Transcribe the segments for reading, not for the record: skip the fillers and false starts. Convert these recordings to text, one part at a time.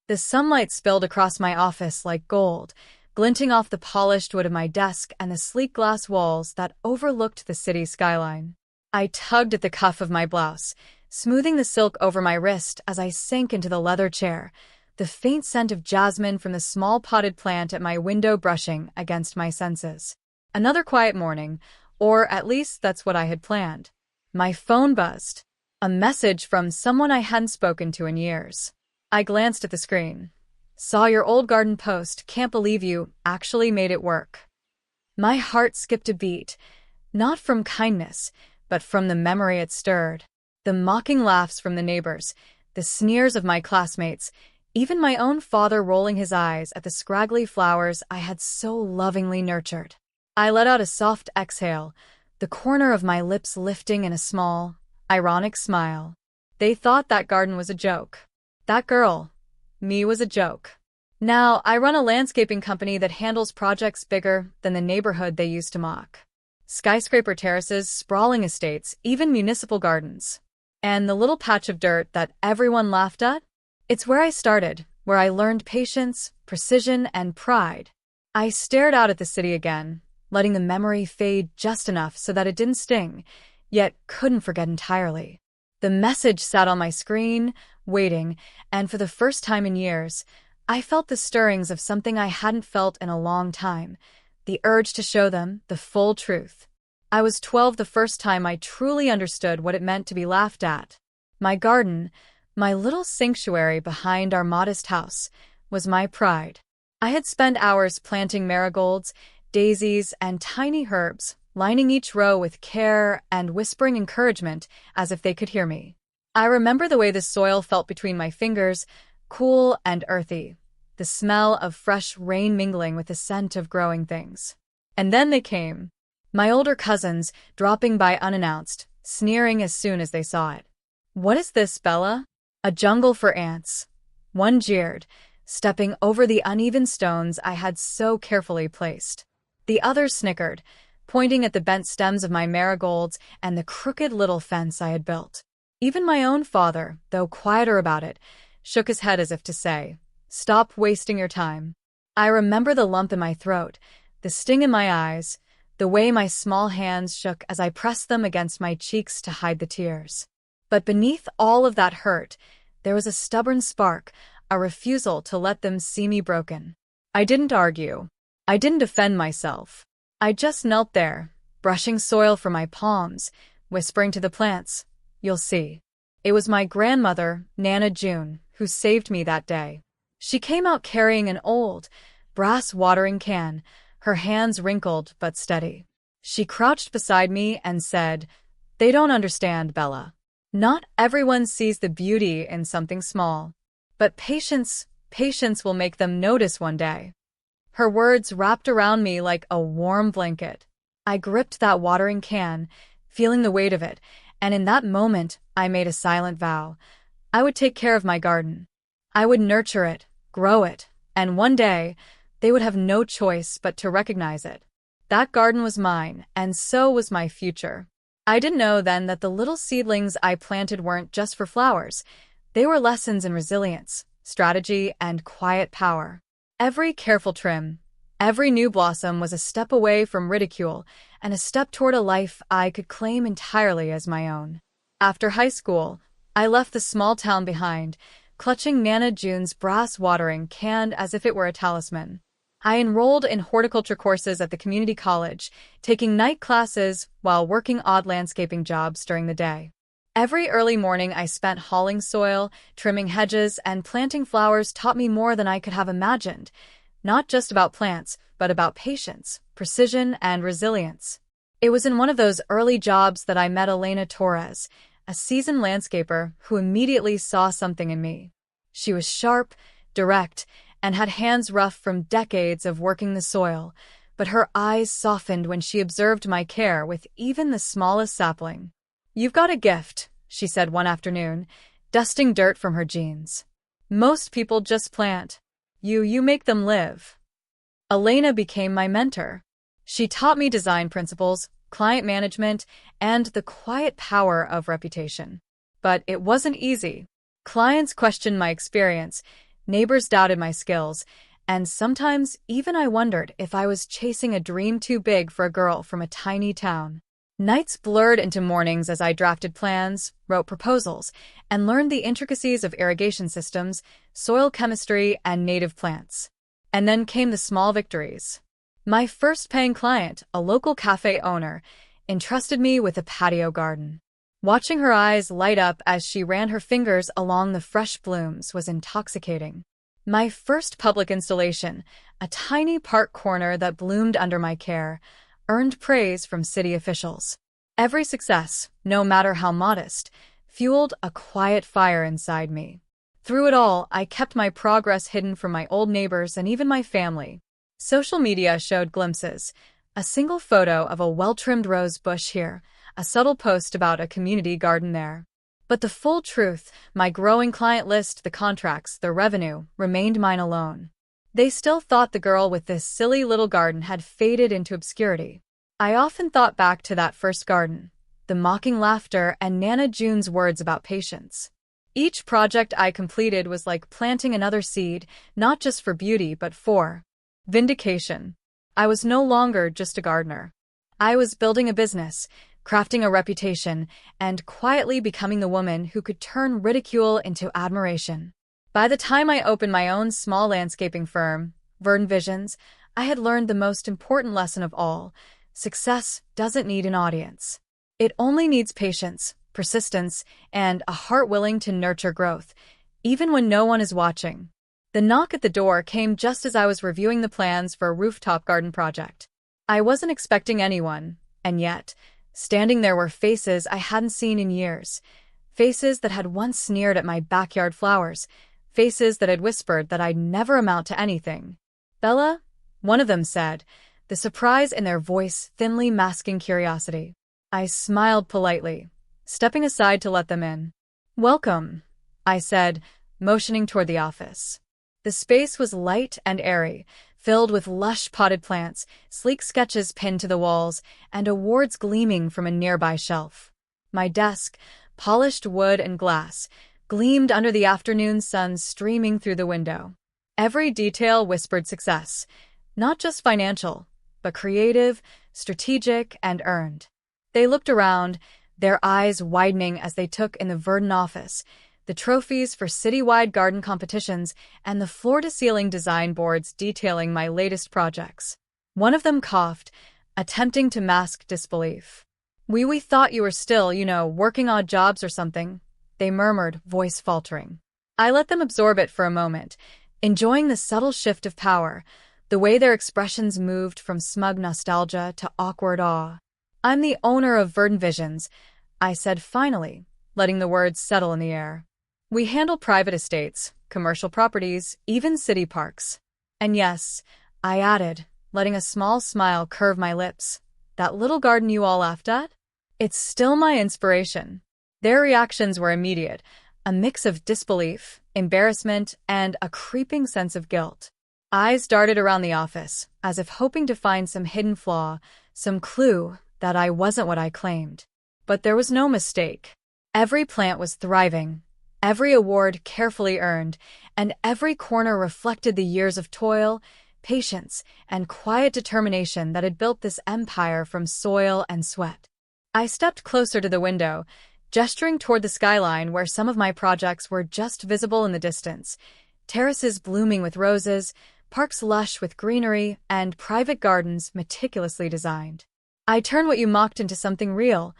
The sunlight spilled across my office like gold, glinting off the polished wood of my desk and the sleek glass walls that overlooked the city skyline. I tugged at the cuff of my blouse, smoothing the silk over my wrist as I sank into the leather chair, the faint scent of jasmine from the small potted plant at my window brushing against my senses. Another quiet morning, or at least that's what I had planned. My phone buzzed. A message from someone I hadn't spoken to in years. I glanced at the screen. Saw your old garden post, can't believe you actually made it work. My heart skipped a beat, not from kindness, but from the memory it stirred. The mocking laughs from the neighbors, the sneers of my classmates, even my own father rolling his eyes at the scraggly flowers I had so lovingly nurtured. I let out a soft exhale, the corner of my lips lifting in a small, ironic smile. They thought that garden was a joke. That girl, me, was a joke. Now, I run a landscaping company that handles projects bigger than the neighborhood they used to mock. Skyscraper terraces, sprawling estates, even municipal gardens. And the little patch of dirt that everyone laughed at? It's where I started, where I learned patience, precision, and pride. I stared out at the city again, letting the memory fade just enough so that it didn't sting, yet couldn't forget entirely. The message sat on my screen, waiting, and for the first time in years, I felt the stirrings of something I hadn't felt in a long time, the urge to show them the full truth. I was 12 the first time I truly understood what it meant to be laughed at. My garden, my little sanctuary behind our modest house, was my pride. I had spent hours planting marigolds, daisies, and tiny herbs, lining each row with care and whispering encouragement as if they could hear me. I remember the way the soil felt between my fingers, cool and earthy, the smell of fresh rain mingling with the scent of growing things. And then they came. My older cousins, dropping by unannounced, sneering as soon as they saw it. "What is this, Bella?" "A jungle for ants," one jeered, stepping over the uneven stones I had so carefully placed. The others snickered, pointing at the bent stems of my marigolds and the crooked little fence I had built. Even my own father, though quieter about it, shook his head as if to say, "Stop wasting your time." I remember the lump in my throat, the sting in my eyes, the way my small hands shook as I pressed them against my cheeks to hide the tears. But beneath all of that hurt, there was a stubborn spark, a refusal to let them see me broken. I didn't argue. I didn't defend myself. I just knelt there, brushing soil from my palms, whispering to the plants, "You'll see." It was my grandmother, Nana June, who saved me that day. She came out carrying an old, brass watering can, her hands wrinkled but steady. She crouched beside me and said, "They don't understand, Bella. Not everyone sees the beauty in something small. But patience will make them notice one day." Her words wrapped around me like a warm blanket. I gripped that watering can, feeling the weight of it, and in that moment I made a silent vow. I would take care of my garden. I would nurture it, grow it, and one day they would have no choice but to recognize it. That garden was mine, and so was my future. I didn't know then that the little seedlings I planted weren't just for flowers. They were lessons in resilience, strategy, and quiet power. Every careful trim, every new blossom was a step away from ridicule and a step toward a life I could claim entirely as my own. After high school, I left the small town behind, clutching Nana June's brass watering can as if it were a talisman. I enrolled in horticulture courses at the community college, taking night classes while working odd landscaping jobs during the day. Every early morning I spent hauling soil, trimming hedges, and planting flowers taught me more than I could have imagined, not just about plants, but about patience, precision, and resilience. It was in one of those early jobs that I met Elena Torres, a seasoned landscaper who immediately saw something in me. She was sharp, direct, and had hands rough from decades of working the soil, but her eyes softened when she observed my care with even the smallest sapling. "You've got a gift," she said one afternoon, dusting dirt from her jeans. "Most people just plant. You make them live." Elena became my mentor. She taught me design principles, client management, and the quiet power of reputation. But it wasn't easy. Clients questioned my experience, Neighbors doubted my skills, and sometimes even I wondered if I was chasing a dream too big for a girl from a tiny town. Nights blurred into mornings as I drafted plans, wrote proposals, and learned the intricacies of irrigation systems, soil chemistry, and native plants. And then came the small victories. My first paying client, a local cafe owner, entrusted me with a patio garden. Watching her eyes light up as she ran her fingers along the fresh blooms was intoxicating. My first public installation, a tiny park corner that bloomed under my care, earned praise from city officials. Every success, no matter how modest, fueled a quiet fire inside me. Through it all, I kept my progress hidden from my old neighbors and even my family. Social media showed glimpses. A single photo of a well-trimmed rose bush here, a subtle post about a community garden there. But the full truth, my growing client list, the contracts, the revenue, remained mine alone. They still thought the girl with this silly little garden had faded into obscurity. I often thought back to that first garden, the mocking laughter and Nana June's words about patience. Each project I completed was like planting another seed, not just for beauty but for vindication. I was no longer just a gardener. I was building a business, crafting a reputation, and quietly becoming the woman who could turn ridicule into admiration. By the time I opened my own small landscaping firm, Verdant Visions, I had learned the most important lesson of all. Success doesn't need an audience. It only needs patience, persistence, and a heart willing to nurture growth, even when no one is watching. The knock at the door came just as I was reviewing the plans for a rooftop garden project. I wasn't expecting anyone, and yet, standing there were faces I hadn't seen in years. Faces that had once sneered at my backyard flowers. Faces that had whispered that I'd never amount to anything. "Bella?" one of them said, the surprise in their voice thinly masking curiosity. I smiled politely, stepping aside to let them in. "Welcome," I said, motioning toward the office. The space was light and airy, filled with lush potted plants, sleek sketches pinned to the walls, and awards gleaming from a nearby shelf. My desk, polished wood and glass, gleamed under the afternoon sun streaming through the window. Every detail whispered success, not just financial, but creative, strategic, and earned. They looked around, their eyes widening as they took in the Verdant office, the trophies for citywide garden competitions, and the floor-to-ceiling design boards detailing my latest projects. One of them coughed, attempting to mask disbelief. We thought you were still, working odd jobs or something," they murmured, voice faltering. I let them absorb it for a moment, enjoying the subtle shift of power, the way their expressions moved from smug nostalgia to awkward awe. "I'm the owner of Verdant Visions," I said finally, letting the words settle in the air. "We handle private estates, commercial properties, even city parks. And yes," I added, letting a small smile curve my lips, "that little garden you all laughed at? It's still my inspiration." Their reactions were immediate, a mix of disbelief, embarrassment, and a creeping sense of guilt. Eyes darted around the office, as if hoping to find some hidden flaw, some clue that I wasn't what I claimed. But there was no mistake. Every plant was thriving, every award carefully earned, and every corner reflected the years of toil, patience, and quiet determination that had built this empire from soil and sweat. I stepped closer to the window, gesturing toward the skyline where some of my projects were just visible in the distance, terraces blooming with roses, parks lush with greenery, and private gardens meticulously designed. "I turn what you mocked into something real,"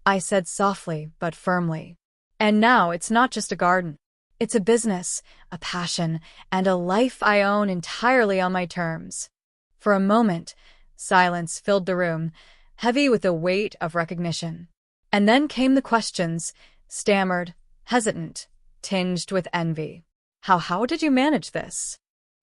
I said softly but firmly. "And now it's not just a garden. It's a business, a passion, and a life I own entirely on my terms." For a moment, silence filled the room, heavy with the weight of recognition. And then came the questions, stammered, hesitant, tinged with envy. How did you manage this?"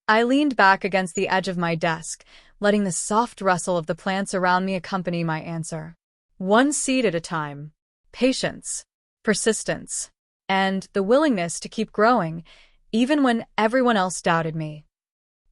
I leaned back against the edge of my desk, letting the soft rustle of the plants around me accompany my answer. "One seed at a time. Patience, persistence, and the willingness to keep growing, even when everyone else doubted me."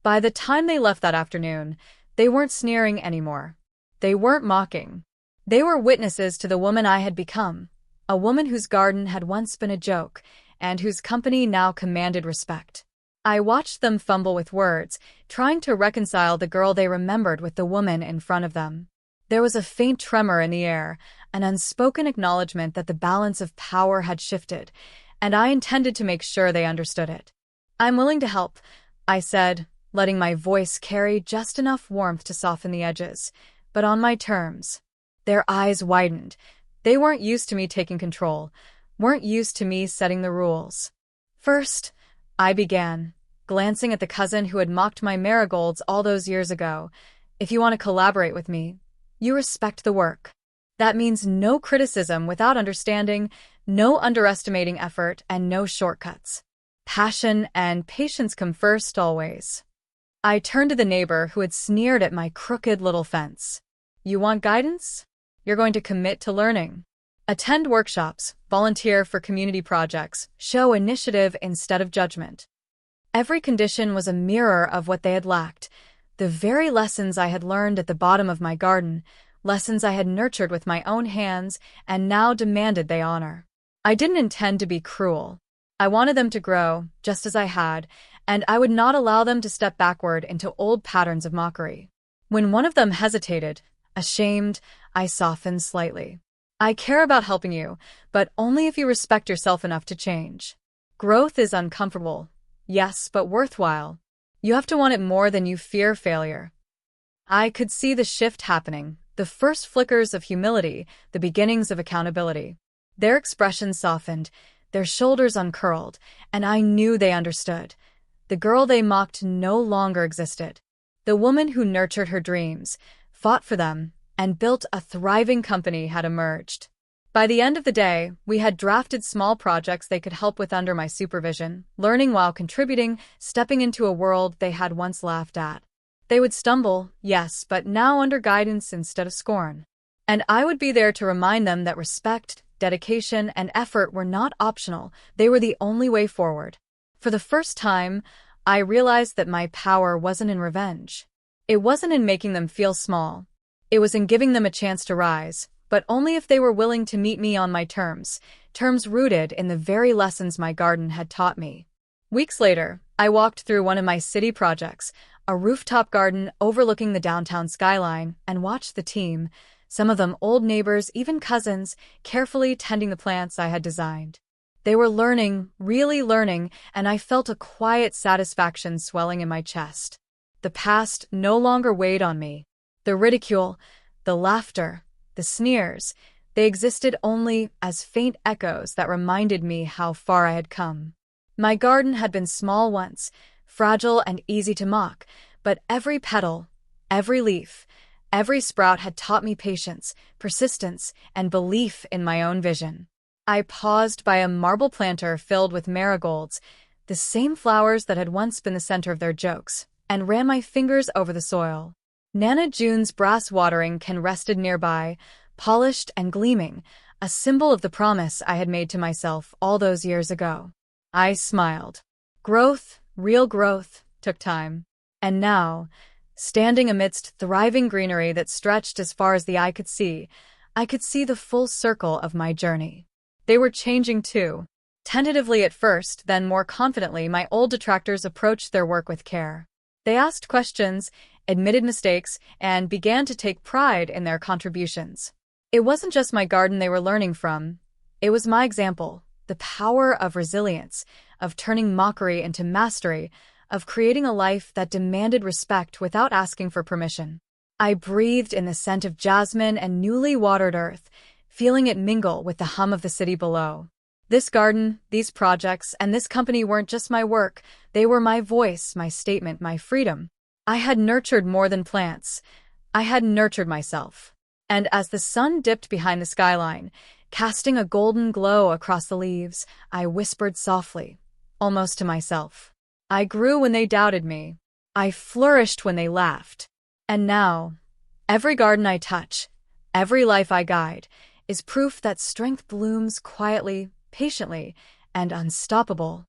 By the time they left that afternoon, they weren't sneering anymore. They weren't mocking. They were witnesses to the woman I had become, a woman whose garden had once been a joke, and whose company now commanded respect. I watched them fumble with words, trying to reconcile the girl they remembered with the woman in front of them. There was a faint tremor in the air, an unspoken acknowledgement that the balance of power had shifted, and I intended to make sure they understood it. "I'm willing to help," I said, letting my voice carry just enough warmth to soften the edges, but on my terms. Their eyes widened. They weren't used to me taking control, weren't used to me setting the rules. "First," I began, glancing at the cousin who had mocked my marigolds all those years ago, "if you want to collaborate with me, you respect the work. That means no criticism without understanding, no underestimating effort, and no shortcuts. Passion and patience come first always." I turned to the neighbor who had sneered at my crooked little fence. "You want guidance? You're going to commit to learning. Attend workshops, volunteer for community projects, show initiative instead of judgment." Every condition was a mirror of what they had lacked, the very lessons I had learned at the bottom of my garden, lessons I had nurtured with my own hands and now demanded they honor. I didn't intend to be cruel. I wanted them to grow, just as I had, and I would not allow them to step backward into old patterns of mockery. When one of them hesitated, ashamed, I softened slightly. "I care about helping you, but only if you respect yourself enough to change. Growth is uncomfortable, yes, but worthwhile. You have to want it more than you fear failure." I could see the shift happening, the first flickers of humility, the beginnings of accountability. Their expressions softened, their shoulders uncurled, and I knew they understood. The girl they mocked no longer existed. The woman who nurtured her dreams, fought for them, and built a thriving company had emerged. By the end of the day, we had drafted small projects they could help with under my supervision, learning while contributing, stepping into a world they had once laughed at. They would stumble, yes, but now under guidance instead of scorn. And I would be there to remind them that respect, dedication, and effort were not optional, they were the only way forward. For the first time, I realized that my power wasn't in revenge. It wasn't in making them feel small. It was in giving them a chance to rise, but only if they were willing to meet me on my terms, terms rooted in the very lessons my garden had taught me. Weeks later, I walked through one of my city projects, a rooftop garden overlooking the downtown skyline, and watched the team, some of them old neighbors, even cousins, carefully tending the plants I had designed. They were learning, really learning, and I felt a quiet satisfaction swelling in my chest. The past no longer weighed on me. The ridicule, the laughter, the sneers, they existed only as faint echoes that reminded me how far I had come. My garden had been small once, fragile and easy to mock, but every petal, every leaf, every sprout had taught me patience, persistence, and belief in my own vision. I paused by a marble planter filled with marigolds, the same flowers that had once been the center of their jokes, and ran my fingers over the soil. Nana June's brass watering can rested nearby, polished and gleaming, a symbol of the promise I had made to myself all those years ago. I smiled. Growth, real growth, took time. And now, standing amidst thriving greenery that stretched as far as the eye could see, I could see the full circle of my journey. They were changing too. Tentatively at first, then more confidently, my old detractors approached their work with care. They asked questions, admitted mistakes, and began to take pride in their contributions. It wasn't just my garden they were learning from. It was my example, the power of resilience, of turning mockery into mastery, of creating a life that demanded respect without asking for permission. I breathed in the scent of jasmine and newly watered earth, feeling it mingle with the hum of the city below. This garden, these projects, and this company weren't just my work, they were my voice, my statement, my freedom. I had nurtured more than plants. I had nurtured myself. And as the sun dipped behind the skyline, casting a golden glow across the leaves, I whispered softly, almost to myself. I grew when they doubted me. I flourished when they laughed. And now, every garden I touch, every life I guide, is proof that strength blooms quietly, patiently, and unstoppable.